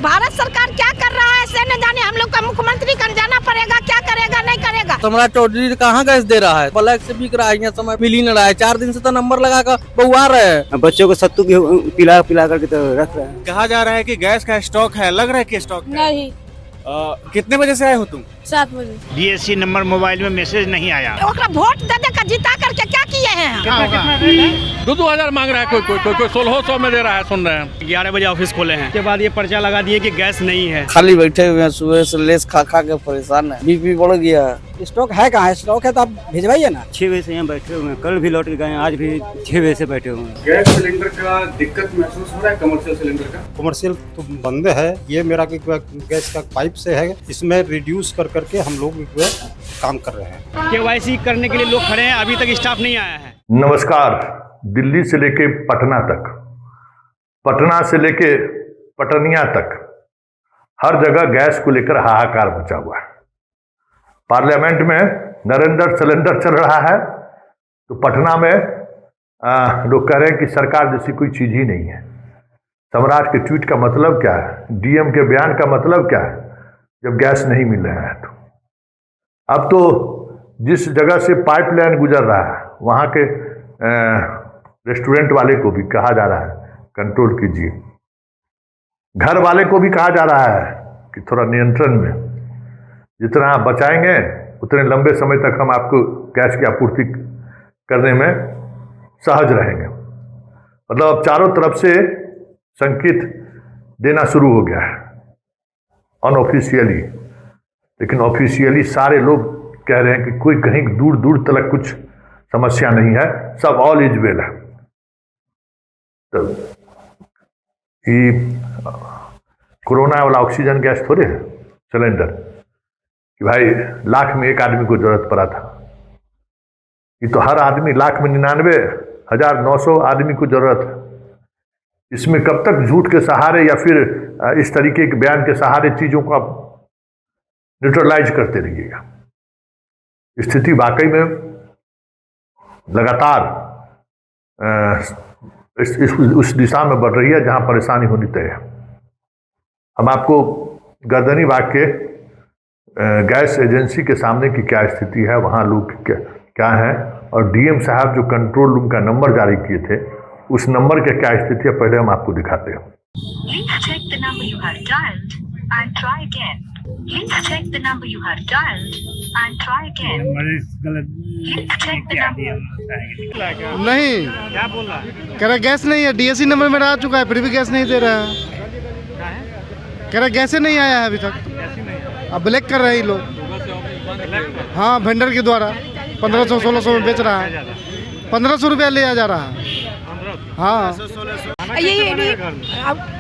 भारत सरकार क्या कर रहा है ऐसे न जाने, हम लोग का मुख्यमंत्री कन जाना पड़ेगा, क्या करेगा नहीं करेगा। सम्राट चौधरी कहाँ गैस दे रहा है, ब्लैक से बिक रहा है, यहाँ समय मिल ही नहीं रहा है। 4 दिन से तो नंबर लगा कर बहुआ रहे हैं, बच्चों को सत्तू पिला पिला करके तो रख रहे हैं। कहा जा रहा है कि गैस का स्टॉक है, लग रहा है कि स्टॉक है। नहीं, कितने बजे से आए हो तुम? 7 बजे। DSC नंबर मोबाइल में मैसेज नहीं आया। ओकरा वोट दे दे कर जिता करके क्या किए हैं। 2,000 मांग रहा है, कोई 1600 में दे रहा है, सुन रहे हैं। 11 बजे ऑफिस खोले हैं, उसके बाद ये पर्चा लगा दिए कि गैस नहीं है। खाली बैठे हुए हैं, सुबह से लेस खा खा के परेशान है, बीपी बढ़ गया है। स्टॉक है कहाँ? स्टॉक है तो आप भिजवाइए ना। 6 बजे से यहाँ बैठे हुए हैं, कल भी लौट के गए, आज भी 6 बजे से बैठे हुए हैं। गैस सिलेंडर का दिक्कत महसूस हो रहा है, कमर्शियल सिलेंडर का? कमर्शियल तो बंद है, ये मेरा गैस का पाइप से है, इसमें रिड्यूस कर करके हम लोग काम कर रहे हैं। KYC करने के लिए लोग खड़े हैं, अभी तक स्टाफ नहीं आया है। नमस्कार। दिल्ली से लेके पटना तक, पटना से लेके पटनिया तक हर जगह गैस को लेकर हाहाकार मचा हुआ है। पार्लियामेंट में नरेंद्र सिलेंडर चल रहा है तो पटना में लोग कह रहे हैं कि सरकार जैसी कोई चीज ही नहीं है। सम्राट के ट्वीट का मतलब क्या है, DM के बयान का मतलब क्या है जब गैस नहीं मिल रहा है? तो अब तो जिस जगह से पाइपलाइन गुजर रहा है वहाँ के रेस्टोरेंट वाले को भी कहा जा रहा है कंट्रोल कीजिए, घर वाले को भी कहा जा रहा है कि थोड़ा नियंत्रण में, जितना आप बचाएंगे उतने लंबे समय तक हम आपको गैस की आपूर्ति करने में सहज रहेंगे। मतलब अब चारों तरफ से संकेत देना शुरू हो गया है अनऑफिशियली, लेकिन ऑफिशियली सारे लोग कह रहे हैं कि कोई कहीं दूर दूर तक कुछ समस्या नहीं है, सब ऑल इज वेल है। तो ये कोरोना वाला ऑक्सीजन गैस थोड़े है सिलेंडर कि भाई लाख में एक आदमी को जरूरत पड़ा था। ये तो हर आदमी लाख में 99,900 आदमी को जरूरत है। इसमें कब तक झूठ के सहारे या फिर इस तरीके के बयान के सहारे चीजों को आप न्यूट्रलाइज करते रहिएगा। स्थिति वाकई में लगातार उस दिशा में बढ़ रही है जहां परेशानी होनी तय है। हम आपको गर्दनी बाग के गैस एजेंसी के सामने की क्या स्थिति है, वहां लोग क्या है, और DM साहब जो कंट्रोल रूम का नंबर जारी किए थे उस नंबर के क्या स्थिति है, पहले हम आपको दिखाते हैं। नहीं, क्या बोल रहा है? कह रहा गैस नहीं है, DSC नंबर मेरा आ चुका है, फिर भी गैस नहीं दे रहा है। कह रहा गैस नहीं आया है अभी तक। अब ब्लैक कर रहे हैं लोग। हाँ, वेंडर के द्वारा 1500-1600 में बेच रहा है, 1500 रुपया ले जा रहा है। हाँ, ये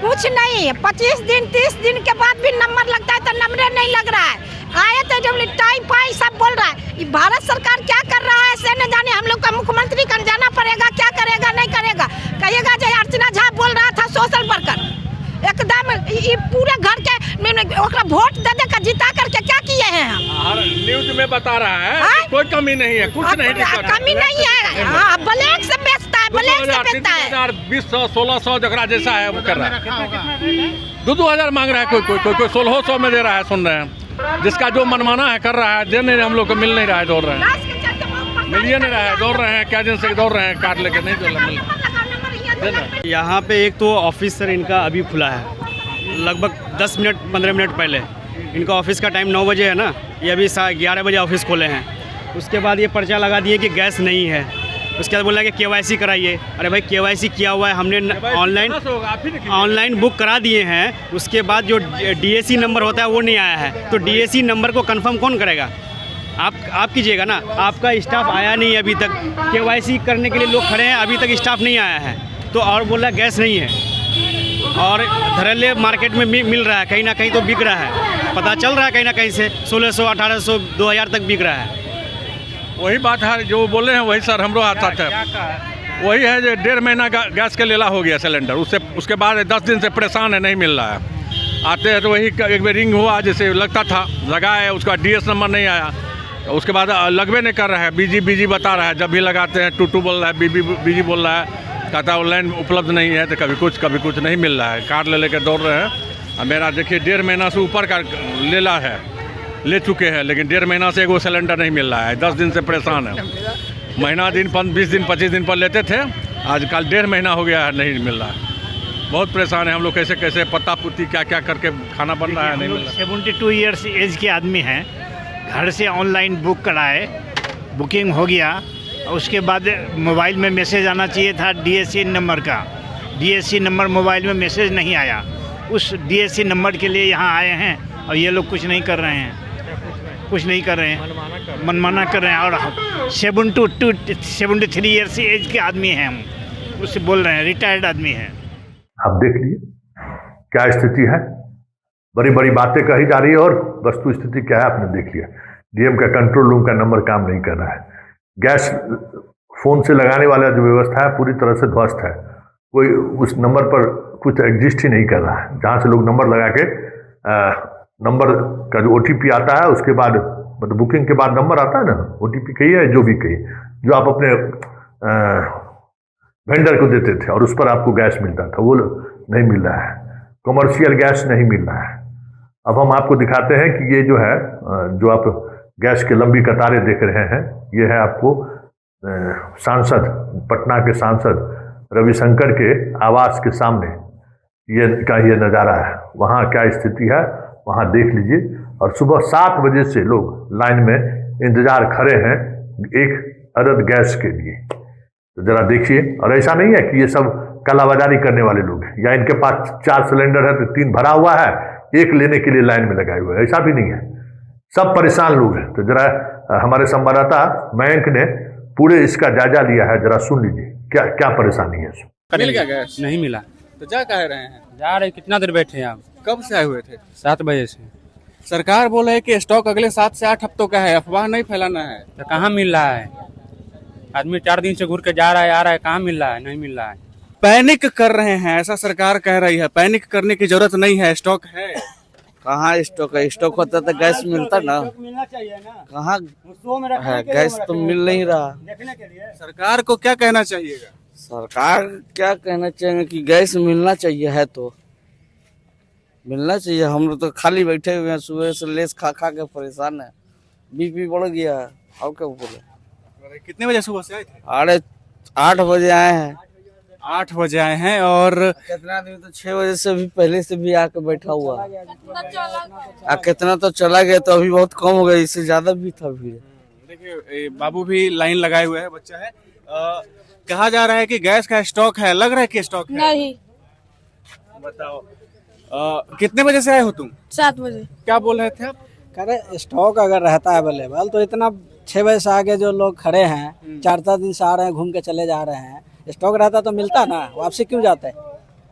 कुछ नहीं, 25 दिन 30 दिन के बाद भी नंबर लगता है तो नंबर नहीं लग रहा है। आए तो जब टाइम पाई सब बोल रहा है। ये भारत सरकार क्या कर रहा है ऐसे न जाने, हम लोग का मुख्यमंत्री कन जाना पड़ेगा, क्या करेगा नहीं करेगा। कहिएगा जो अर्चना झा बोल रहा था सोशल वर्कर, एकदम ये पूरे घर के ओकरा वोट दे दे कर जिता करके क्या किए हैं। हर न्यूज में बता रहा है कोई कमी नहीं है, कुछ नहीं दिक्कत, कमी नहीं है। हाँ, ब्लैक से बेचता है, ब्लैक से बेचता है। 20,000-1600 जगह जैसा है वो कर रहा है। 2,000 मांग रहा है, कोई 1600 में दे रहा है, सुन रहे हैं। जिसका जो मनमाना है कर रहा है, देने हम लोग को मिल नहीं रहा है, दौड़ रहे हैं, मिल नहीं रहा है, दौड़ रहे हैं, क्या दिन से दौड़ रहे हैं, कार्ड लेके नहीं मिल। यहाँ पे एक तो ऑफिस सर इनका अभी खुला है, लगभग 10 मिनट 15 मिनट पहले। इनका ऑफिस का टाइम 9 बजे है ना, ये अभी 11 बजे ऑफिस खोले हैं। उसके बाद ये पर्चा लगा दिए कि गैस नहीं है। उसके बाद बोला कि KYC कराइए। अरे भाई KYC किया हुआ है, हमने ऑनलाइन बुक करा दिए हैं। उसके बाद जो DSC नंबर होता है वो नहीं आया है, तो DSC नंबर को कंफर्म कौन करेगा? आप कीजिएगा ना। आपका स्टाफ आया नहीं अभी तक, KYC करने के लिए लोग खड़े हैं, अभी तक स्टाफ नहीं आया है। तो और बोल रहा है गैस नहीं है, और धड़ल्ले मार्केट में मिल रहा है, कहीं ना कहीं तो बिक रहा है, पता चल रहा है कहीं ना कहीं से 1600, 1800, 2000 तक बिक रहा है। वही बात है जो बोले हैं, वही सर हमरो आता है। वही है जो 1.5 महीना गैस का लेला हो गया सिलेंडर, उसके बाद 10 दिन से परेशान है, नहीं मिल रहा है। आते हैं तो वही एक बार रिंग हुआ जैसे लगता था, लगाए, उसका DS नंबर नहीं आया, उसके बाद लगवे नहीं कर रहा है, बिजी बता रहा है। जब भी लगाते हैं टूटू बोल रहा है, बिजी बोल रहा है, कहता ऑनलाइन उपलब्ध नहीं है, तो कभी कुछ नहीं मिल रहा है। कार्ड ले लेकर दौड़ रहे हैं, अब मेरा देखिए 1.5 महीना से ऊपर का ले चुके हैं, लेकिन 1.5 महीना से वो सिलेंडर नहीं मिल रहा है। 10 दिन से परेशान है। महीना दिन 20 दिन 25 दिन पर लेते थे, आजकल 1.5 महीना हो गया है, नहीं मिल रहा है। बहुत परेशान है हम लोग, कैसे कैसे पत्ता पुत्ती क्या क्या करके खाना बन रहा है, नहीं मिल रहा। 72 ईयर्स एज के आदमी हैं, घर से ऑनलाइन बुक कराए, बुकिंग हो गया, उसके बाद मोबाइल में मैसेज आना चाहिए था DSC नंबर का। DSC नंबर मोबाइल में मैसेज नहीं आया। उस DSC नंबर के लिए यहाँ आए हैं और ये लोग कुछ नहीं कर रहे हैं, कुछ नहीं कर रहे हैं, मनमाना कर रहे हैं। और 73 ईयर्स एज के आदमी हैं हम, उससे बोल रहे हैं, रिटायर्ड आदमी हैं। आप देख लीजिए क्या स्थिति है, बड़ी बड़ी बातें कही जा रही है और वस्तु स्थिति क्या है आपने देख लिया। डीएम का कंट्रोल रूम का नंबर काम नहीं कर रहा है। गैस फोन से लगाने वाला जो व्यवस्था है पूरी तरह से ध्वस्त है। कोई उस नंबर पर कुछ एग्जिस्ट ही नहीं कर रहा है। जहाँ से लोग नंबर लगा के नंबर का जो OTP आता है, उसके बाद मतलब बुकिंग के बाद नंबर आता है ना, OTP कहिए जो भी कहिए, जो आप अपने वेंडर को देते थे और उस पर आपको गैस मिलता था, वो नहीं मिल रहा है। कमर्शियल गैस नहीं मिल रहा है। अब हम आपको दिखाते हैं कि ये जो है, जो आप गैस की लंबी कतारें देख रहे हैं, ये है आपको सांसद, पटना के सांसद रविशंकर के आवास के सामने ये नज़ारा है। वहाँ क्या स्थिति है वहाँ देख लीजिए। और सुबह 7 बजे से लोग लाइन में इंतजार खड़े हैं एक अदद गैस के लिए। तो जरा देखिए। और ऐसा नहीं है कि ये सब कालाबाजारी करने वाले लोग हैं, या इनके पास 4 सिलेंडर है तो 3 भरा हुआ है, 1 लेने के लिए लाइन में लगाए हुए हैं, ऐसा भी नहीं है। सब परेशान लोग हैं। तो जरा हमारे संवाददाता मयंक ने पूरे इसका जायजा लिया है, जरा सुन लीजिए क्या क्या परेशानी है। मिल गया गैस? नहीं मिला। तो जा कह रहे हैं? जा रहे, कितना देर बैठे हैं आप? कब से आए हुए थे? 7 बजे से। सरकार बोल रही है कि स्टॉक अगले 7 से 8 हफ्तों का है, अफवाह नहीं फैलाना है। तो कहाँ मिल रहा है? आदमी 4 दिन से घूर के जा रहा है, आ रहा है, कहाँ मिल रहा है? नहीं मिल रहा है। पैनिक कर रहे हैं, ऐसा सरकार कह रही है। पैनिक करने की जरूरत नहीं है, स्टॉक है। कहाँ स्टॉक है? स्टॉक होता तो गैस मिलता ना। मिलना चाहिए ना। कहाँ है? गैस तो मिल नहीं रहा। सरकार को क्या कहना चाहिएगा? सरकार क्या कहना चाहिए कि गैस मिलना चाहिए, है तो मिलना चाहिए। हम लोग तो खाली बैठे हुए हैं, सुबह से लेस खा खा के परेशान है, BP बढ़ गया है। और क्या बोले? कितने बजे सुबह से आए थे? 8 बजे आए हैं। 8 बजे आए हैं और कितना दिन तो 6 बजे से भी पहले से भी आके बैठा हुआ है। कितना तो चला गया, तो अभी बहुत कम हो गया, इससे ज्यादा भी था भीड़। देखिए बाबू भी लाइन लगाए हुए हैं, बच्चा है। कहा जा रहा है कि गैस का स्टॉक है, लग रहा है कि स्टॉक है? नहीं। बताओ कितने बजे से आए हो तुम? 7 बजे। क्या बोल रहे थे आप? कह रहे स्टॉक अगर रहता है अवेलेबल तो इतना 6 बजे से आगे जो लोग खड़े हैं 4 दिन से आ रहे हैं, घूम के चले जा रहे हैं, स्टॉक रहता तो मिलता ना, वापसी क्यों जाते हैं?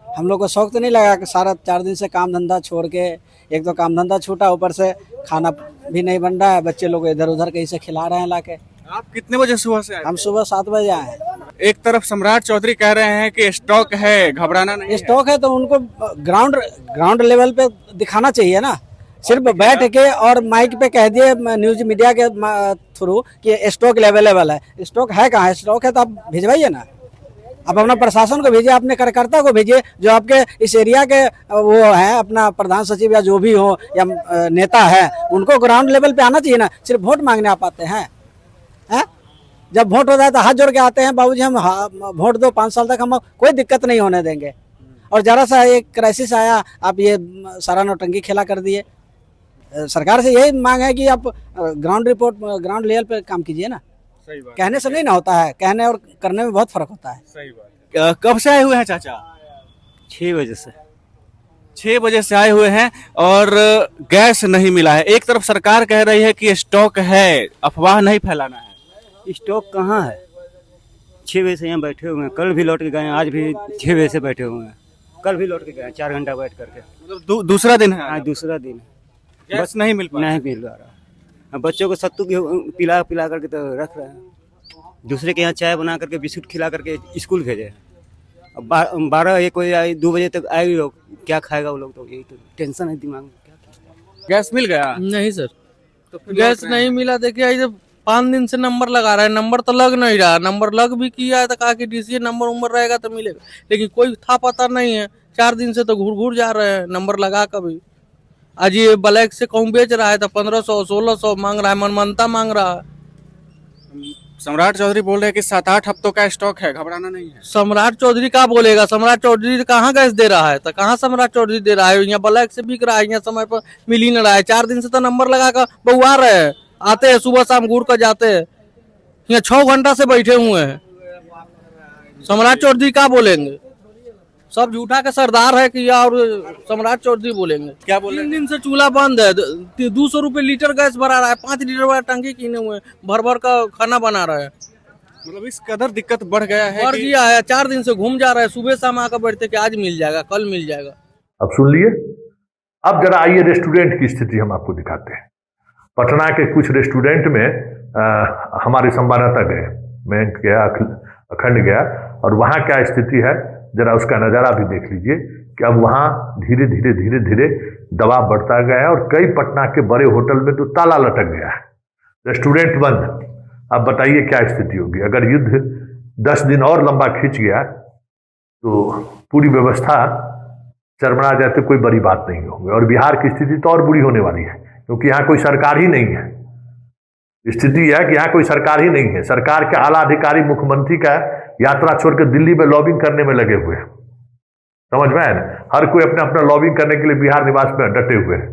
हम लोग को शौक तो नहीं लगा कि सारा 4 दिन से काम धंधा छोड़ के, एक तो काम धंधा छूटा, ऊपर से खाना भी नहीं बन रहा है, बच्चे लोग इधर उधर कहीं से खिला रहे हैं लाके। आप कितने बजे सुबह से आए? हम सुबह 7 बजे आए हैं। एक तरफ सम्राट चौधरी कह रहे हैं कि स्टॉक है, घबराना नहीं। स्टॉक है तो उनको ग्राउंड लेवल पे दिखाना चाहिए ना। सिर्फ बैठ के और माइक पे कह दिए न्यूज मीडिया के थ्रू कि स्टॉक अवेलेबल है। स्टॉक है कहाँ? स्टॉक है तो आप भिजवाइए ना। आप अपना प्रशासन को भेजिए, अपने कार्यकर्ता को भेजिए, जो आपके इस एरिया के वो है, अपना प्रधान सचिव या जो भी हो या नेता है, उनको ग्राउंड लेवल पे आना चाहिए ना। सिर्फ वोट मांगने आप आते हैं? जब वोट होता है तो हाथ जोड़ के आते हैं, बाबूजी हम वोट दो, 5 साल तक हम कोई दिक्कत नहीं होने देंगे। और जरा सा एक क्राइसिस आया, आप ये सारा नौटंकी खेला कर दिए। सरकार से यही मांग है कि आप ग्राउंड लेवल पे काम कीजिए ना। सही बात। कहने से नहीं ना होता है, कहने और करने में बहुत फर्क होता है। सही बात। कब से आए हुए हैं चाचा? 6 बजे से। 6 बजे से आए हुए हैं और गैस नहीं मिला है। एक तरफ सरकार कह रही है कि स्टॉक है, अफवाह नहीं फैलाना है। स्टॉक कहाँ है? 6 बजे से यहाँ बैठे हुए हैं, कल भी लौट के गए, आज भी 6 बजे से बैठे हुए हैं, कल भी लौट के गए 4 घंटा बैठ करके। मतलब दूसरा दिन है आज? दूसरा दिन। गैस नहीं मिल पा नहीं मिल रहा। अब बच्चों को सत्तू पिला करके तो रख रहे हैं, दूसरे के यहाँ चाय बना करके बिस्कुट खिला करके स्कूल भेजे। अब 12-1 बजे 2 बजे तक आए लोग, क्या खाएगा वो लोग? तो यही तो टेंशन है दिमाग में। क्या गैस मिल गया? नहीं सर, तो फिर गैस नहीं मिला। देखिए जब 5 दिन से नंबर लगा रहा है, नंबर तो लग नहीं रहा। नंबर लग भी किया है तो कहा कि DCA नंबर उम्र रहेगा तो मिलेगा, लेकिन कोई था पता नहीं है। 4 दिन से तो घूर जा रहे हैं नंबर लगा कभी। आज ये ब्लैक से कौन बेच रहा है तो 1500 1600 मांग रहा है, मनमानता मांग रहा है। सम्राट चौधरी बोल रहे हैं कि 7-8 हफ्तों का स्टॉक है, घबराना नहीं है। सम्राट चौधरी क्या बोलेगा? सम्राट चौधरी कहाँ गैस दे रहा है? तो कहाँ सम्राट चौधरी दे रहा है? यहाँ ब्लैक से बिक रहा है, यहाँ समय पर मिल ही नहीं रहा है। 4 दिन से तो नंबर लगा कर बउआ रहे हैं, आते हैं सुबह शाम घूर कर जाते हैं। यहाँ 6 घंटा से बैठे हुए हैं। सम्राट चौधरी क्या बोलेंगे? सब झूठा के सरदार है कि और सम्राट चौधरी बोलेंगे? क्या बोले? 3 दिन से चूल्हा बंद है, 200 रुपए लीटर गैस भरा रहा है, 5 लीटर वाला टंकी किने हुए भर भर का खाना बना रहा है। मतलब इस कदर दिक्कत बढ़ गया है बढ़ गया है। 4 दिन से घूम जा रहा है, सुबह शाम आकर बैठते कि आज मिल जाएगा, कल मिल जाएगा। अब सुन लिए। अब जरा आइए रेस्टोरेंट की स्थिति हम आपको दिखाते हैं। पटना के कुछ रेस्टोरेंट में हमारे संवाददाता गए, मैं गया, अखंड गया, और वहाँ क्या स्थिति है जरा उसका नज़ारा भी देख लीजिए कि अब वहाँ धीरे धीरे दबाव बढ़ता गया है और कई पटना के बड़े होटल में तो ताला लटक गया है, रेस्टोरेंट बंद। अब बताइए क्या स्थिति होगी अगर युद्ध 10 दिन और लंबा खींच गया तो पूरी व्यवस्था चरमरा जाए तो कोई बड़ी बात नहीं होगी। और बिहार की स्थिति तो और बुरी होने वाली है क्योंकि यहाँ कोई सरकार ही नहीं है। स्थिति है कि यहाँ कोई सरकार ही नहीं है। सरकार के आला अधिकारी मुख्यमंत्री का यात्रा छोड़कर दिल्ली में लॉबिंग करने में लगे हुए हैं। समझ में आया ना? हर कोई अपना अपना लॉबिंग करने के लिए बिहार निवास में डटे हुए हैं।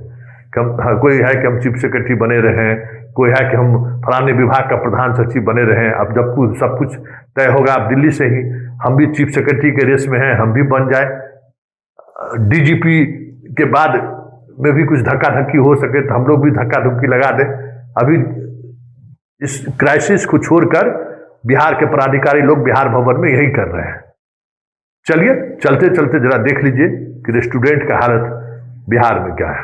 कोई है कि हम चीफ सेक्रेटरी बने रहें, कोई है कि हम फलाने विभाग का प्रधान सचिव बने रहें। अब जब सब कुछ तय होगा, अब दिल्ली से ही हम भी चीफ सेक्रेटरी के रेस में हैं, हम भी बन जाए। डीजीपी के बाद में भी कुछ धक्का धक्की हो सके तो हम लोग भी धक्का धुक्की लगा दें। अभी इस क्राइसिस को छोड़कर बिहार के पदाधिकारी लोग बिहार भवन में यही कर रहे हैं। चलिए चलते चलते जरा देख लीजिए कि रेस्टोरेंट का हालत बिहार में क्या है,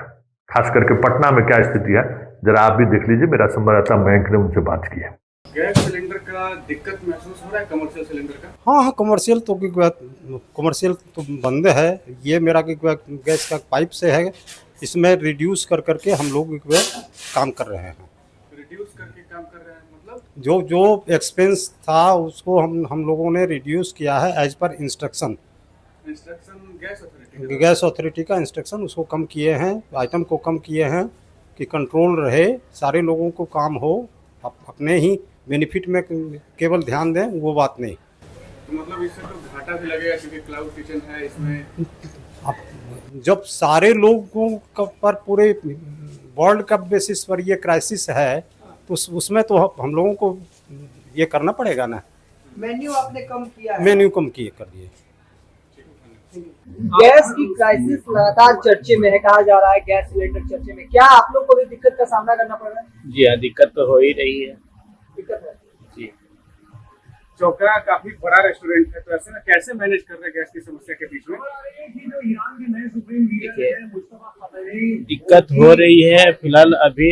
खास करके पटना में क्या स्थिति है, जरा आप भी देख लीजिए। मेरा संवाददाता मयंक ने उनसे बात की है। गैस सिलेंडर का दिक्कत महसूस हो रहा है कमर्शियल सिलेंडर का? हाँ, कमर्शियल तो बंद है। ये मेरा गैस का पाइप से है, इसमें रिड्यूस कर करके हम लोग काम कर रहे हैं। रिड्यूस करके काम कर रहे हैं मतलब जो एक्सपेंस था उसको हम लोगों ने रिड्यूस किया है एज पर इंस्ट्रक्शन गैस अथॉरिटी का इंस्ट्रक्शन, उसको कम किए हैं, आइटम को कम किए हैं कि कंट्रोल रहे, सारे लोगों को काम हो, अपने ही बेनिफिट में केवल ध्यान दें, वो बात नहीं। तो मतलब इससे तो घाटा भी लगेगा क्योंकि क्लाउड किचन है इसमें। जब सारे लोगों पर पूरे वर्ल्ड का बेसिस पर ये क्राइसिस है तो उसमें तो हम लोगों को ये करना पड़ेगा ना। मेन्यू आपने कम किया है? मेन्यू कम किए कर दिए। गैस की क्राइसिस लगातार चर्चे में है, कहा जा रहा है गैस सिलेंडर चर्चे में, क्या आप लोग को भी दिक्कत का सामना करना पड़ रहा है? जी हाँ, दिक्कत तो हो ही रही है। दिक्कत है जी। चौका काफी बड़ा रेस्टोरेंट है, तो ऐसे में कैसे मैनेज कर रहे हैं गैस की समस्या के बीच में? दिक्कत हो रही है, फिलहाल अभी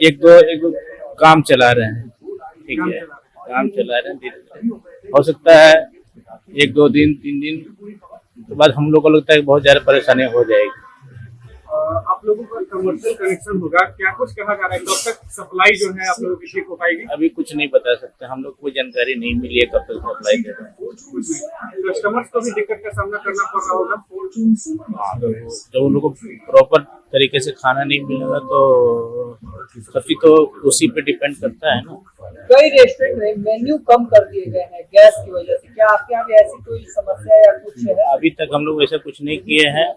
एक दो काम चला रहे हैं। ठीक है, काम चला रहे हैं। हो सकता है 1-2 दिन 3 दिन के बाद हम लोग को लगता है कि बहुत ज्यादा परेशानी हो जाएगी। आप लोगों का कमर्शियल कनेक्शन होगा, क्या कुछ कहा जा रहा है कब तक सप्लाई जो है आप लोगों की ठीक हो पाएगी? अभी कुछ नहीं बता सकते, हम लोग को कोई जानकारी नहीं मिली है कब तक सप्लाई दे रहे हैं। कस्टमर्स को भी दिक्कत का सामना करना पड़ रहा होगा। जब उन लोगों को प्रॉपर तरीके से खाना नहीं मिलेगा तो सब चीज तो उसी पे डिपेंड करता है ना। कई रेस्टोरेंट में मेन्यू कम कर दिए गए हैं गैस की वजह से, क्या आपके यहाँ भी ऐसी कोई समस्या या कुछ है? अभी तक हम लोग ऐसा कुछ नहीं किए हैं।